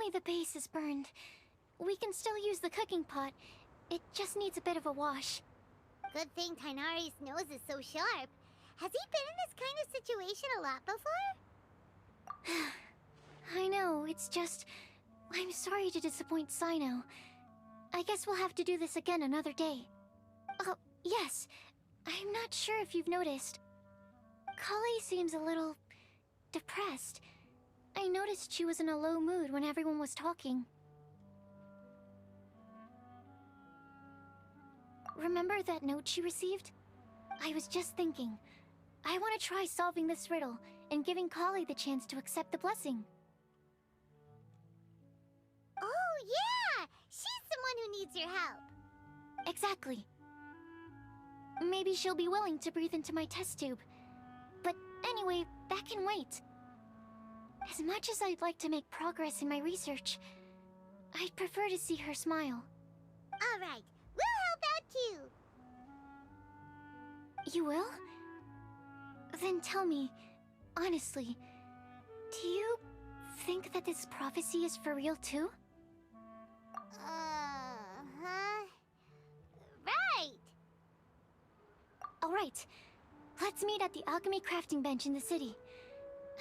only the base is burned. We can still use the cooking pot. It just needs a bit of a wash. Good thing Tainari's nose is so sharp. Has he been in this kind of situation a lot before? I know, it's just... I'm sorry to disappoint Sino. I guess we'll have to do this again another day. Oh, yes. I'm not sure if you've noticed. Kali seems a little... depressed. I noticed she was in a low mood when everyone was talking. Remember that note she received? I was just thinking. I want to try solving this riddle and giving Kali the chance to accept the blessing. Oh, yeah! She's the one who needs your help. Exactly. Maybe she'll be willing to breathe into my test tube. But anyway, that can wait. As much as I'd like to make progress in my research, I'd prefer to see her smile. All right, we'll help out too. You will? Then tell me, honestly, do you think that this prophecy is for real too? Right. Alright, let's meet at the alchemy crafting bench in the city.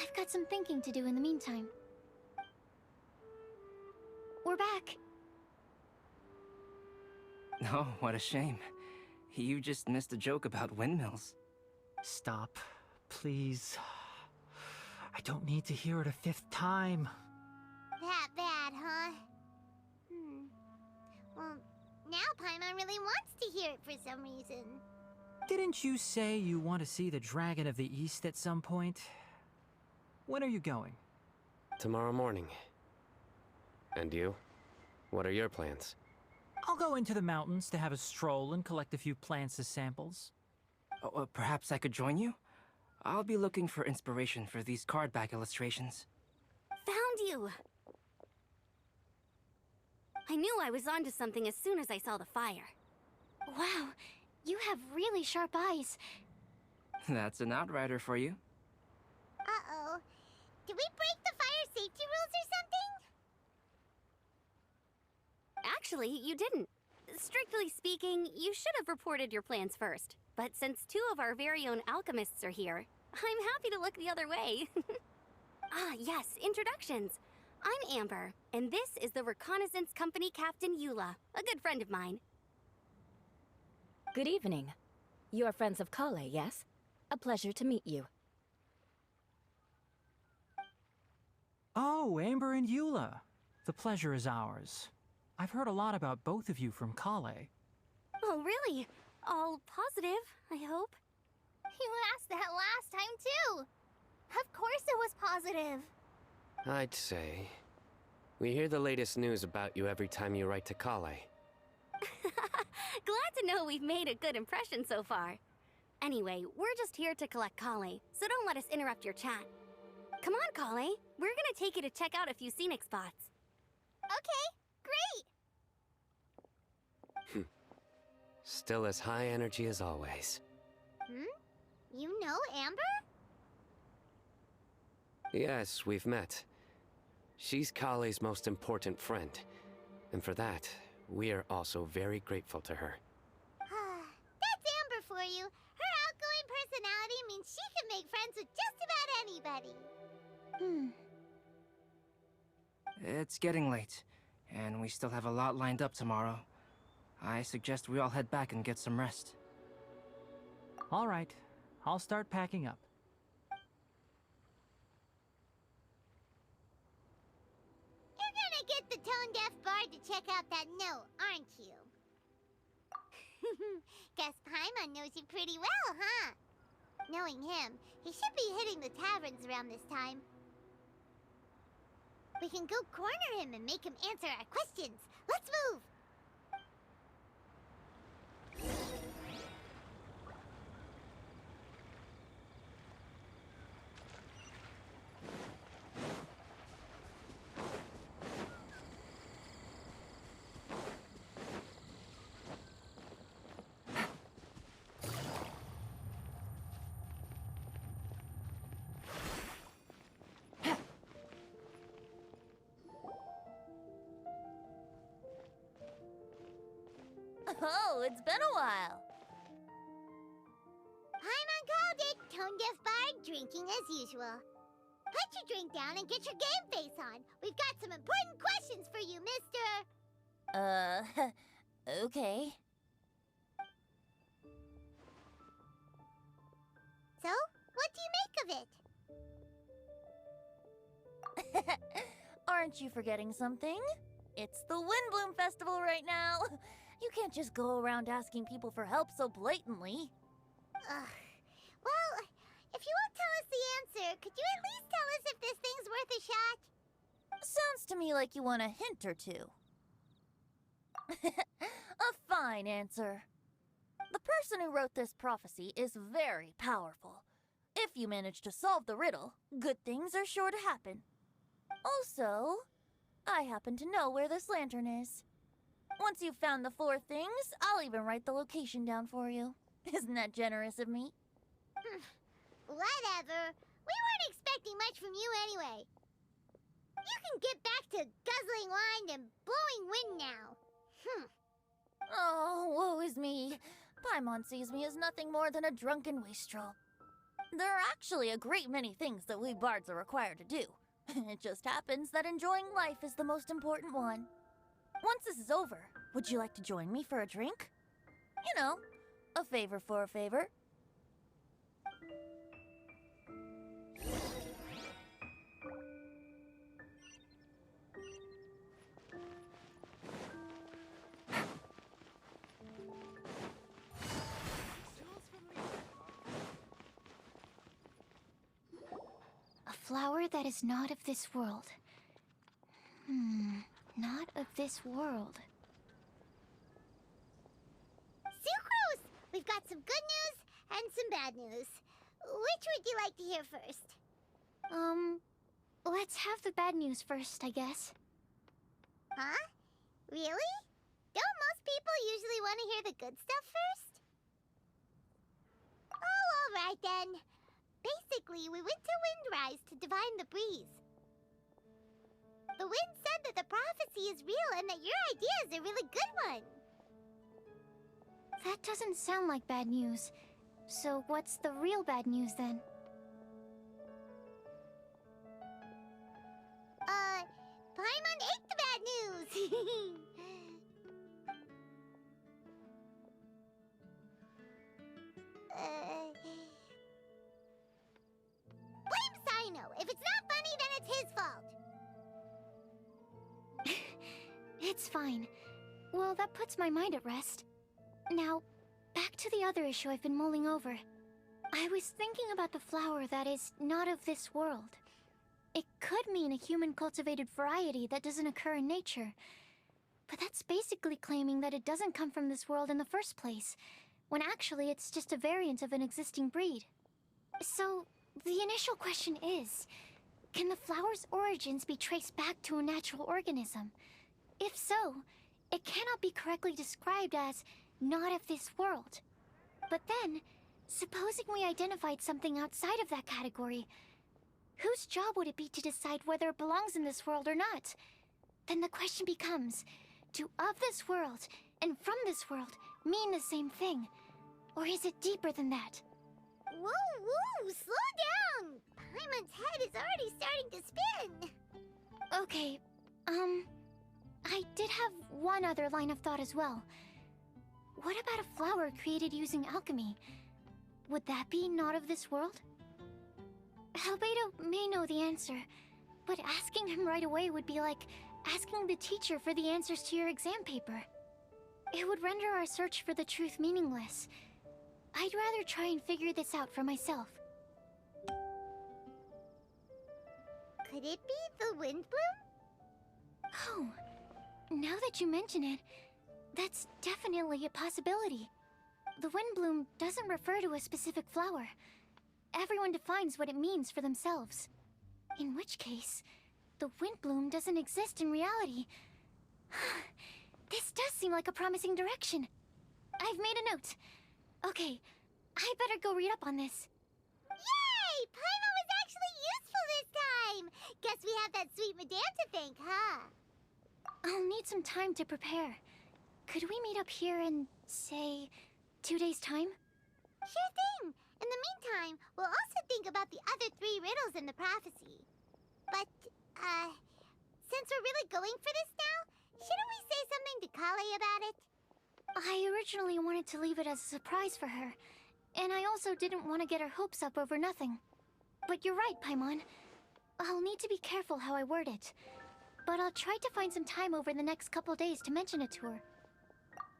I've got some thinking to do in the meantime. We're back. Oh, what a shame. You just missed a joke about windmills. Stop, please. I don't need to hear it a fifth time. That bad, huh? Well, now Paimon really wants to hear it for some reason. Didn't you say you want to see the Dragon of the East at some point? When are you going? Tomorrow morning. And you? What are your plans? I'll go into the mountains to have a stroll and collect a few plants as samples. Oh, perhaps I could join you? I'll be looking for inspiration for these card back illustrations. Found you! I knew I was onto something as soon as I saw the fire. Wow, you have really sharp eyes. That's an outrider for you. Uh-oh. Did we break the fire safety rules or something? Actually, you didn't. Strictly speaking, you should have reported your plans first. But since two of our very own alchemists are here, I'm happy to look the other way. Ah, yes, introductions. I'm Amber, and this is the Reconnaissance Company Captain Eula, a good friend of mine. Good evening. You are friends of Kale, yes? A pleasure to meet you. Oh, Amber and Eula. The pleasure is ours. I've heard a lot about both of you from Kale. Oh, really? All positive, I hope. You asked that last time, too. Of course it was positive. I'd say. We hear the latest news about you every time you write to Kale. Glad to know we've made a good impression so far. Anyway, we're just here to collect Kale, so don't let us interrupt your chat. Come on, Kale. We're gonna take you to check out a few scenic spots. Okay, great. Still as high energy as always. You know Amber? Yes, we've met. She's Kale's most important friend. And for that, we are also very grateful to her. That's Amber for you. Her outgoing personality means she can make friends with just about anybody. It's getting late, and we still have a lot lined up tomorrow. I suggest we all head back and get some rest. All right, I'll start packing up. You're gonna get the tone-deaf bard to check out that note, aren't you? Guess Paimon knows you pretty well, huh? Knowing him, he should be hitting the taverns around this time. We can go corner him and make him answer our questions. Let's move! Oh, it's been a while. Paimon called it. Tone deaf bard, drinking as usual. Put your drink down and get your game face on. We've got some important questions for you, mister. Okay. So, what do you make of it? Aren't you forgetting something? It's the Windblume Festival right now. You can't just go around asking people for help so blatantly. Well, if you won't tell us the answer, could you at least tell us if this thing's worth a shot? Sounds to me like you want a hint or two. A fine answer. The person who wrote this prophecy is very powerful. If you manage to solve the riddle, good things are sure to happen. Also, I happen to know where this lantern is. Once you've found the 4 things, I'll even write the location down for you. Isn't that generous of me? Whatever. We weren't expecting much from you anyway. You can get back to guzzling wine and blowing wind now. Oh, woe is me. Paimon sees me as nothing more than a drunken wastrel. There are actually a great many things that we bards are required to do. It just happens that enjoying life is the most important one. Once this is over, would you like to join me for a drink? You know, a favor for a favor. A flower that is not of this world. Not of this world. Sucrose! We've got some good news and some bad news. Which would you like to hear first? Let's have the bad news first, I guess. Huh? Really? Don't most people usually want to hear the good stuff first? Oh, alright then. Basically, we went to Windrise to divine the breeze. The wind said that the prophecy is real and that your idea is a really good one. That doesn't sound like bad news. So what's the real bad news then? Paimon ate the bad news! Blame Sino. If it's not funny, then it's his fault. It's fine. Well, that puts my mind at rest. Now, back to the other issue I've been mulling over. I was thinking about the flower that is not of this world. It could mean a human-cultivated variety that doesn't occur in nature. But that's basically claiming that it doesn't come from this world in the first place, when actually it's just a variant of an existing breed. So, the initial question is, can the flower's origins be traced back to a natural organism? If so, it cannot be correctly described as not of this world. But then, supposing we identified something outside of that category, whose job would it be to decide whether it belongs in this world or not? Then the question becomes, do of this world and from this world mean the same thing? Or is it deeper than that? Whoa, slow down! Paimon's head is already starting to spin. Okay, I did have one other line of thought as well. What about a flower created using alchemy? Would that be not of this world? Albedo may know the answer, but asking him right away would be like asking the teacher for the answers to your exam paper. It would render our search for the truth meaningless. I'd rather try and figure this out for myself. Could it be the Windblume? Oh, now that you mention it, that's definitely a possibility. The Windblume doesn't refer to a specific flower. Everyone defines what it means for themselves. In which case, the Windblume doesn't exist in reality. This does seem like a promising direction. I've made a note. Okay, I better go read up on this. Yay! Paimon was actually useful this time! Guess we have that sweet madame to thank, huh? I'll need some time to prepare. could we meet up here in, say, 2 days' time? Sure thing! In the meantime, we'll also think about the other 3 riddles in the prophecy. But, since we're really going for this now, shouldn't we say something to Kale about it? I originally wanted to leave it as a surprise for her, and I also didn't want to get her hopes up over nothing. But you're right, Paimon. I'll need to be careful how I word it. But I'll try to find some time over the next couple days to mention it to her.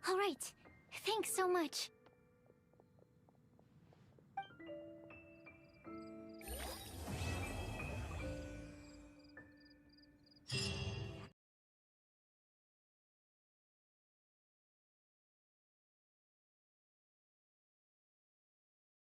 All right. Thanks so much.